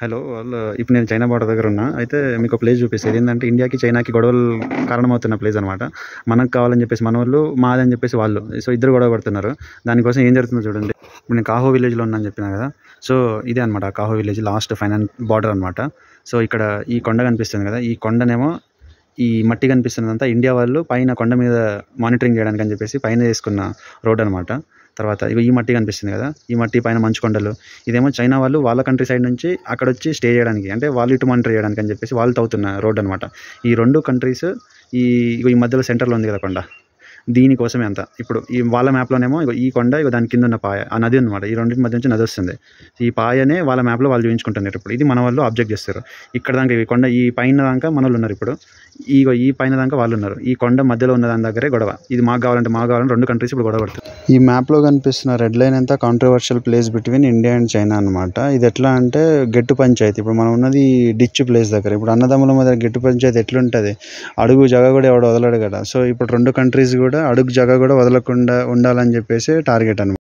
Hello ఇప్పుడు నేను China border దగ్గర ఉన్నా. అయితే మీకు ప్లేస్ చూపిస్తుంది. ఏంటంటే ఇండియాకి చైనాకి గొడవలు కారణమవుతున్న ప్లేస్ అనమాట. మనకు కావాలని చెప్పేసి మన వాళ్ళు, మాదని చెప్పేసి వాళ్ళు. సో ఇద్దరు గొడవ పడుతున్నారు. దానికోసం ఏం జరుగుతుందో చూడండి. ఇప్పుడు నేను కాహో విలేజ్లో ఉన్నాను చెప్పినా కదా. సో ఇదే అనమాట కాహో విలేజ్ లాస్ట్ ఫైనల్ బార్డర్ అనమాట. సో ఇక్కడ ఈ కొండ కనిపిస్తుంది కదా, ఈ కొండనేమో ఈ మట్టి కనిపిస్తున్నదంతా ఇండియా వాళ్ళు పైన కొండ మీద మానిటరింగ్ చేయడానికి అని చెప్పేసి పైన చేసుకున్న రోడ్ అనమాట. తర్వాత ఇక ఈ మట్టి కనిపిస్తుంది కదా, ఈ మట్టి పైన మంచు కొండలు. ఇదేమో చైనా వాళ్ళు వాళ్ళ కంట్రీ సైడ్ నుంచి అక్కడ వచ్చి స్టే చేయడానికి, అంటే వాళ్ళు ఇటు మానిటర్ చేయడానికి అని చెప్పేసి వాళ్ళు తవ్వుతున్న రోడ్ అనమాట. ఈ రెండు కంట్రీస్ ఈ మధ్యలో సెంటర్లో ఉంది కదా కొండ, దీనికోసమే అంతా. ఇప్పుడు ఈ వాళ్ళ మ్యాప్లోనేమో ఈ కొండ, దాని కింద ఉన్న పాయ, ఆ నది అనమాట. ఈ రెండింటి మధ్య నుంచి నది వస్తుంది. ఈ పాయనే వాళ్ళ మ్యాప్లో వాళ్ళు చూపించుకుంటున్నారు. ఇప్పుడు ఇది మన వాళ్ళు ఆబ్జెక్ట్ చేస్తారు. ఇక్కడ దాకా ఈ కొండ, ఈ పైన దాకా మన వాళ్ళు ఉన్నారు. ఇప్పుడు ఈ పైన దాకా వాళ్ళు ఉన్నారు. ఈ కొండ మధ్యలో ఉన్న దాని దగ్గరే గొడవ. ఇది మాకు కావాలని రెండు కంట్రీస్ ఇప్పుడు గొడవ పడుతుంది. ఈ మ్యాప్లో కనిపిస్తున్న రెడ్ లైన్ అంతా controversial place between India and China అనమాట. ఇది ఎట్లా అంటే గెట్టు పంచాయతీ. ఇప్పుడు మనం ఉన్నది డిచ్ ప్లేస్ దగ్గర. ఇప్పుడు అన్నదమ్ముల మధ్య గెట్టు పంచాయతీ ఎట్లుంటుంది, అడుగు జగ కూడా ఎవడు వదలడు కదా. సో ఇప్పుడు రెండు కంట్రీస్ కూడా అడుగు జగ కూడా వదలకుండా ఉండాలని చెప్పేసి టార్గెట్ అనమాట.